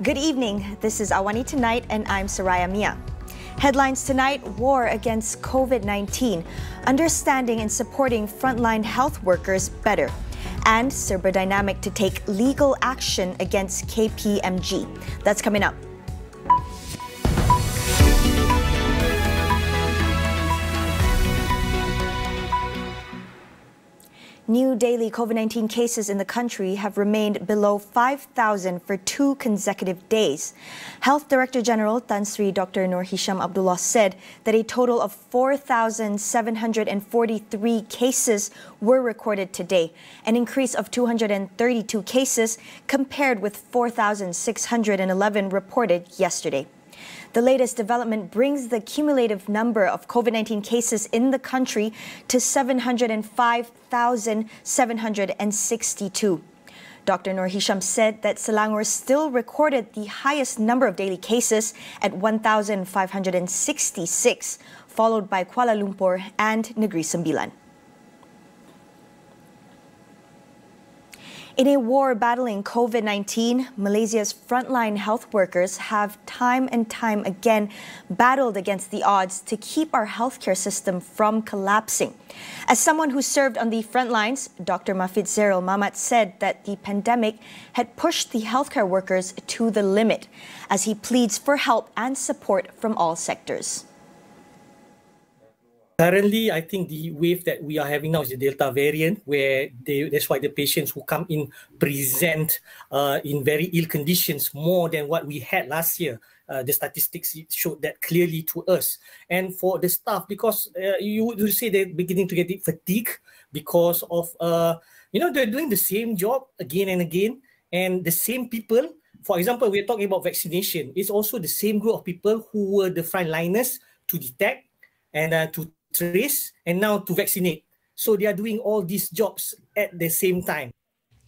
Good evening, this is AWANI Tonight and I'm Saraya Mia. Headlines tonight: war against COVID-19, understanding and supporting frontline health workers better, and Serba Dinamik to take legal action against KPMG. That's coming up. New daily COVID-19 cases in the country have remained below 5,000 for 2 consecutive days. Health Director General Tan Sri Dr. Nur Hisham Abdullah said that a total of 4,743 cases were recorded today, an increase of 232 cases compared with 4,611 reported yesterday. The latest development brings the cumulative number of COVID-19 cases in the country to 705,762. Dr. Nur Hisham said that Selangor still recorded the highest number of daily cases at 1,566, followed by Kuala Lumpur and Negeri Sembilan. In a war battling COVID-19, Malaysia's frontline health workers have time and time again battled against the odds to keep our healthcare system from collapsing. As someone who served on the front lines, Dr. Mahfid Zeril Mamat said that the pandemic had pushed the healthcare workers to the limit, as he pleads for help and support from all sectors. Currently, I think the wave that we are having now is the Delta variant, where that's why the patients who come in present in very ill conditions more than what we had last year. The statistics showed that clearly to us. And for the staff, because you would say they're beginning to get fatigue because of, they're doing the same job again and again, and the same people. For example, we're talking about vaccination. It's also the same group of people who were the frontliners to detect and to trace and now to vaccinate. So they are doing all these jobs at the same time.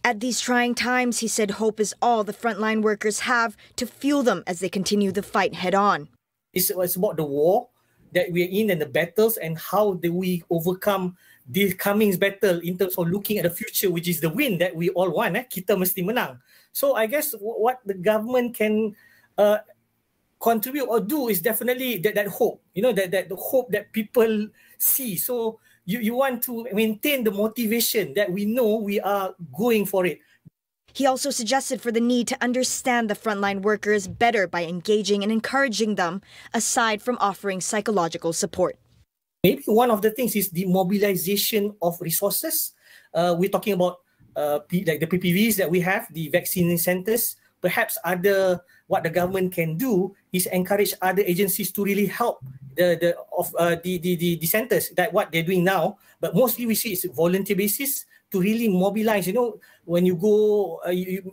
At these trying times, he said hope is all the frontline workers have to fuel them as they continue the fight head on. It's about the war that we're in and the battles, and how do we overcome the coming battle in terms of looking at the future, which is the win that we all want. Kita mesti menang. So I guess what the government can contribute or do is definitely that hope, that the hope that people see. So you want to maintain the motivation that we know we are going for it. He also suggested for the need to understand the frontline workers better by engaging and encouraging them, aside from offering psychological support. Maybe one of the things is the mobilization of resources. We're talking about like the PPVs that we have, the vaccine centers. Perhaps what the government can do is encourage other agencies to really help the centers, that what they're doing now. But mostly we see it's volunteer basis to really mobilize. When you go,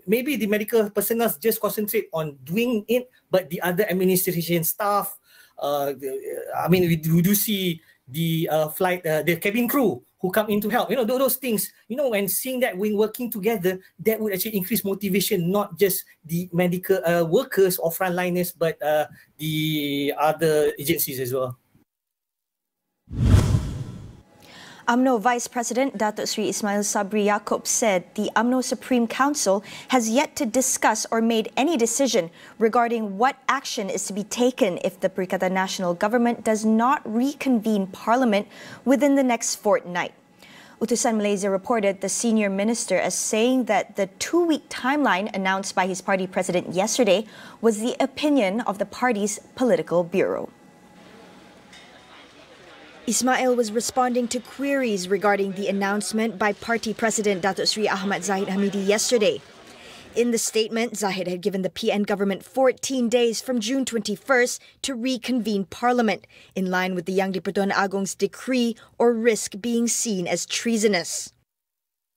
maybe the medical personnel just concentrate on doing it, but the other administration staff, we do see the flight, the cabin crew who come in to help. Those things, and seeing that when working together, that would actually increase motivation, not just the medical workers or frontliners, but the other agencies as well. UMNO Vice President Datuk Sri ISMAIL Sabri YAAKOB said the UMNO Supreme Council has yet to discuss or made any decision regarding what action is to be taken if the Perikatan Nasional Government does not reconvene Parliament within the next fortnight. Utusan Malaysia reported the senior minister as saying that the 2-week timeline announced by his party president yesterday was the opinion of the party's political bureau. Ismail was responding to queries regarding the announcement by party president Datuk Sri Ahmad Zahid Hamidi yesterday. In the statement, Zahid had given the PN government 14 days from June 21st to reconvene Parliament, in line with the Yang di-Pertuan Agong's decree, or risk being seen as treasonous.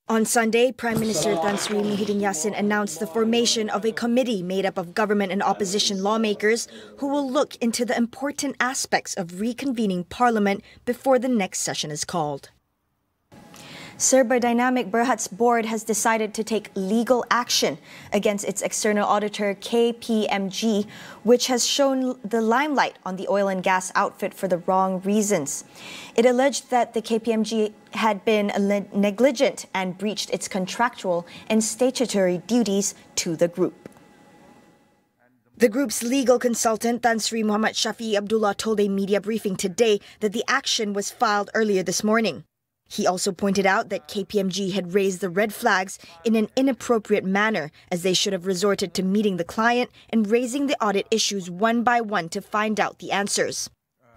On Sunday, Prime Minister Tan Sri Muhyiddin Yassin announced the formation of a committee made up of government and opposition lawmakers who will look into the important aspects of reconvening Parliament before the next session is called. Serba Dinamik Berhad's board has decided to take legal action against its external auditor KPMG, which has shown the limelight on the oil and gas outfit for the wrong reasons. It alleged that the KPMG had been negligent and breached its contractual and statutory duties to the group. The group's legal consultant, Tan Sri Muhammad Shafi'i Abdullah, told a media briefing today that the action was filed earlier this morning. He also pointed out that KPMG had raised the red flags in an inappropriate manner, as they should have resorted to meeting the client and raising the audit issues one by one to find out the answers.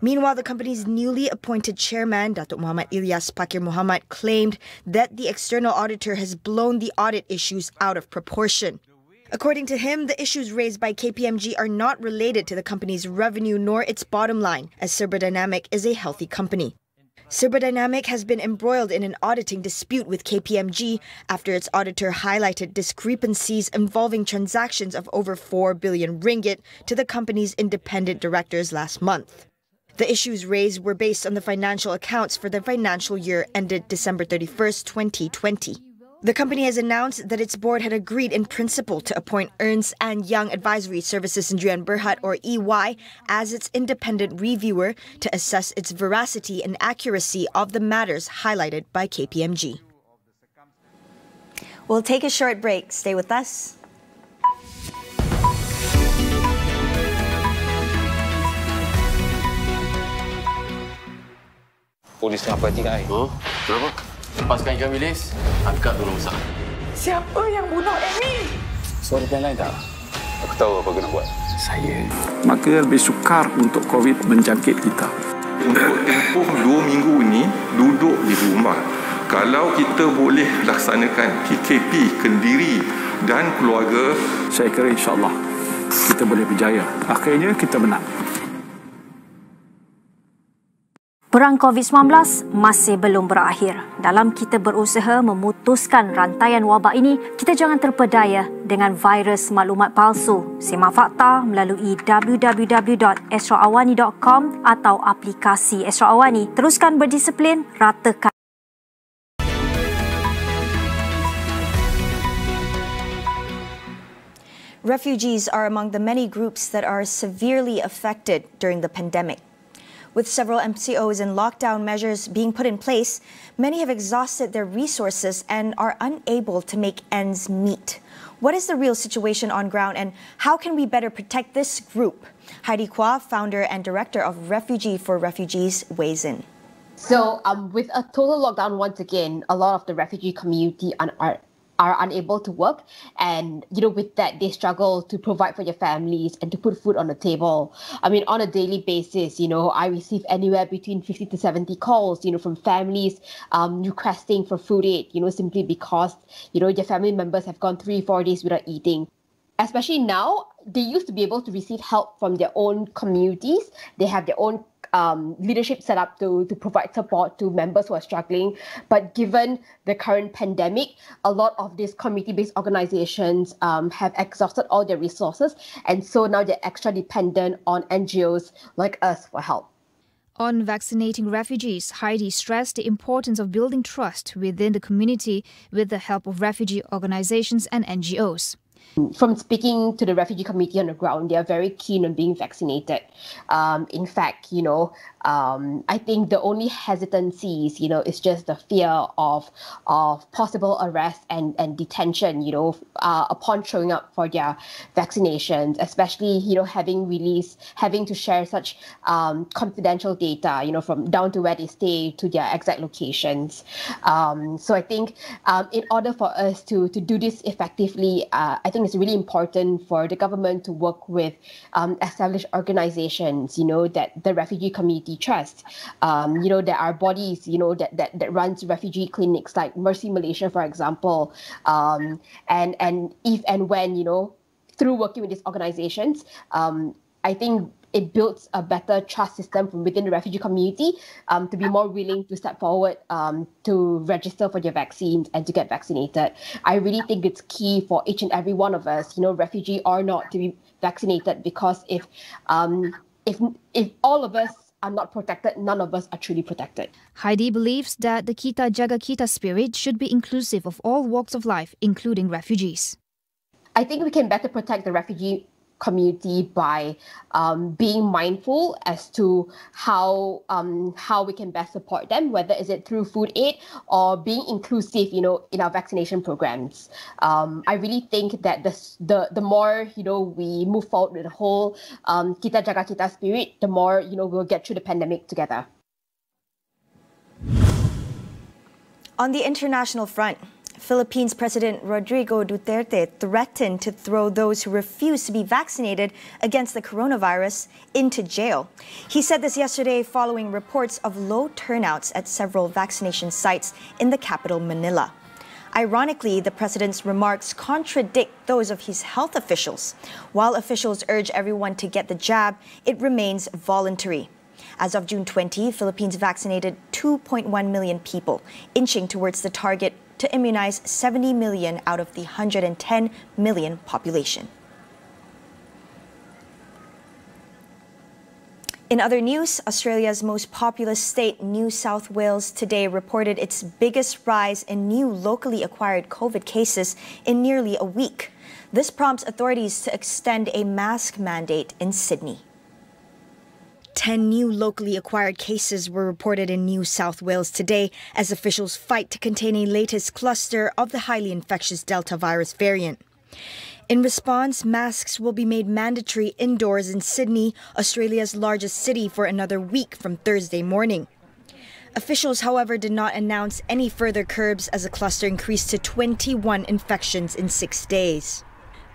Meanwhile, the company's newly appointed chairman, Datuk Muhammad Ilyas Pakir Muhammad, claimed that the external auditor has blown the audit issues out of proportion. According to him, the issues raised by KPMG are not related to the company's revenue nor its bottom line, as Serba Dinamik is a healthy company. Serba Dinamik has been embroiled in an auditing dispute with KPMG after its auditor highlighted discrepancies involving transactions of over 4 billion ringgit to the company's independent directors last month. The issues raised were based on the financial accounts for the financial year ended December 31st, 2020. The company has announced that its board had agreed in principle to appoint Ernst & Young Advisory Services Sendirian Berhad, or EY, as its independent reviewer to assess its veracity and accuracy of the matters highlighted by KPMG. We'll take a short break. Stay with us. Polis tengah perhatikan saya. Oh, kenapa? Lepaskan ikan bilis, angkat dulu masalah. Siapa yang bunuh Amy? Suara yang lain tak? Aku tahu apa kena buat. Saya. Maka lebih sukar untuk COVID menjangkit kita. Untuk tempoh 2 minggu ini, duduk di rumah. Kalau kita boleh laksanakan PKP Kendiri dan keluarga, Saya kira insyaAllah kita boleh berjaya. Akhirnya kita menang. Perang COVID-19 masih belum berakhir. Dalam kita berusaha memutuskan rantaian wabak ini, kita jangan terpedaya dengan virus maklumat palsu. Simak fakta melalui www.astroawani.com atau aplikasi Astro Awani. Teruskan berdisiplin, ratakan. Refugees are among the many groups that are severely affected during the pandemic. With several MCOs and lockdown measures being put in place, many have exhausted their resources and are unable to make ends meet. What is the real situation on ground, and how can we better protect this group? Heidi Kwa, founder and director of Refugee for Refugees, weighs in. So with a total lockdown, once again, a lot of the refugee community are unable to work, and with that they struggle to provide for their families and to put food on the table. I mean, on a daily basis, I receive anywhere between 50 to 70 calls, from families requesting for food aid, simply because their family members have gone 3-4 days without eating. Especially now, they used to be able to receive help from their own communities. They have their own leadership set up to provide support to members who are struggling. But given the current pandemic, a lot of these community-based organizations have exhausted all their resources. And so now they're extra dependent on NGOs like us for help. On vaccinating refugees, Heidi stressed the importance of building trust within the community with the help of refugee organizations and NGOs. From speaking to the refugee community on the ground, they are very keen on being vaccinated. In fact, I think the only hesitancies, is just the fear of possible arrest and detention, upon showing up for their vaccinations, especially, having to share such confidential data, from down to where they stay to their exact locations. So I think in order for us to do this effectively, I think it's really important for the government to work with established organizations, that the refugee community trust. There are bodies, that runs refugee clinics like Mercy Malaysia, for example. And if and when, through working with these organizations, I think it builds a better trust system from within the refugee community to be more willing to step forward to register for their vaccines and to get vaccinated. I really think it's key for each and every one of us, refugee or not, to be vaccinated, because if all of us are not protected, none of us are truly protected. Heidi believes that the Kita Jaga Kita spirit should be inclusive of all walks of life, including refugees. I think we can better protect the refugee community by being mindful as to how we can best support them, whether is it through food aid or being inclusive, in our vaccination programs. I really think that the more we move forward with the whole kita jaga kita spirit, the more we'll get through the pandemic together. On the international front, Philippines President Rodrigo Duterte threatened to throw those who refuse to be vaccinated against the coronavirus into jail. He said this yesterday following reports of low turnouts at several vaccination sites in the capital, Manila. Ironically, the president's remarks contradict those of his health officials. While officials urge everyone to get the jab, it remains voluntary. As of June 20, Philippines vaccinated 2.1 million people, inching towards the target to immunize 70 million out of the 110 million population. In other news, Australia's most populous state, New South Wales, today reported its biggest rise in new locally acquired COVID cases in nearly a week. This prompts authorities to extend a mask mandate in Sydney. 10 new locally acquired cases were reported in New South Wales today as officials fight to contain a latest cluster of the highly infectious Delta virus variant. In response, masks will be made mandatory indoors in Sydney, Australia's largest city, for another week from Thursday morning. Officials, however, did not announce any further curbs as the cluster increased to 21 infections in 6 days.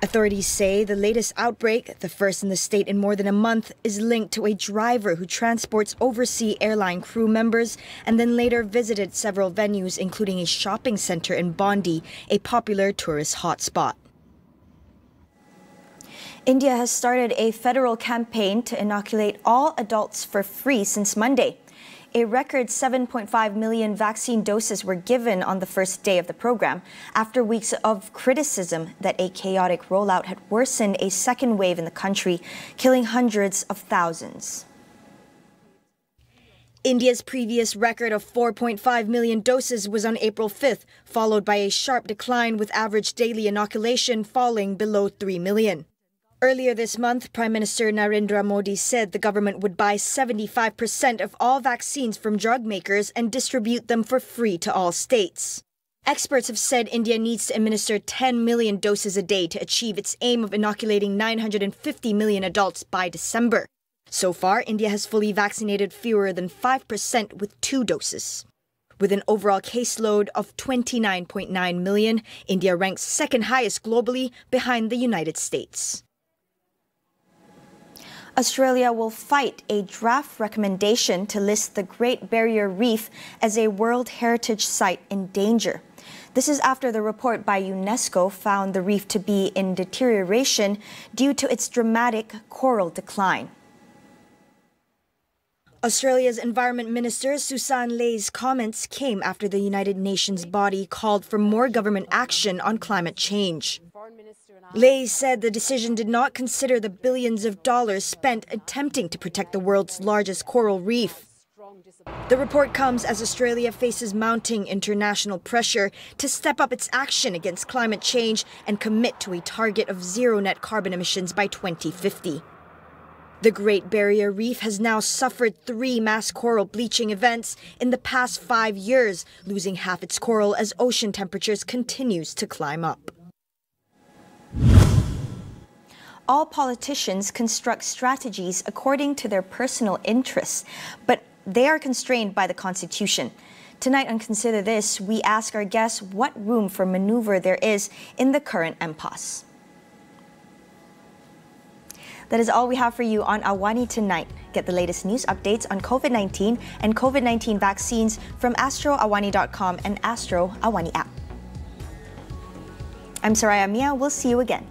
Authorities say the latest outbreak, the first in the state in more than a month, is linked to a driver who transports overseas airline crew members and then later visited several venues, including a shopping center in Bondi, a popular tourist hotspot. India has started a federal campaign to inoculate all adults for free since Monday. A record 7.5 million vaccine doses were given on the first day of the program, after weeks of criticism that a chaotic rollout had worsened a second wave in the country, killing hundreds of thousands. India's previous record of 4.5 million doses was on April 5th, followed by a sharp decline with average daily inoculation falling below 3 million. Earlier this month, Prime Minister Narendra Modi said the government would buy 75% of all vaccines from drug makers and distribute them for free to all states. Experts have said India needs to administer 10 million doses a day to achieve its aim of inoculating 950 million adults by December. So far, India has fully vaccinated fewer than 5% with 2 doses. With an overall caseload of 29.9 million, India ranks second highest globally behind the United States. Australia will fight a draft recommendation to list the Great Barrier Reef as a World Heritage Site in danger. This is after the report by UNESCO found the reef to be in deterioration due to its dramatic coral decline. Australia's Environment Minister Susan Lay's comments came after the United Nations body called for more government action on climate change. Lay said the decision did not consider the billions of dollars spent attempting to protect the world's largest coral reef. The report comes as Australia faces mounting international pressure to step up its action against climate change and commit to a target of zero net carbon emissions by 2050. The Great Barrier Reef has now suffered 3 mass coral bleaching events in the past 5 years, losing half its coral as ocean temperatures continues to climb up. All politicians construct strategies according to their personal interests, but they are constrained by the Constitution. Tonight on Consider This, we ask our guests what room for maneuver there is in the current impasse. That is all we have for you on AWANI tonight. Get the latest news updates on COVID-19 and COVID-19 vaccines from astroawani.com and Astro Awani app. I'm Saraya Mia. We'll see you again.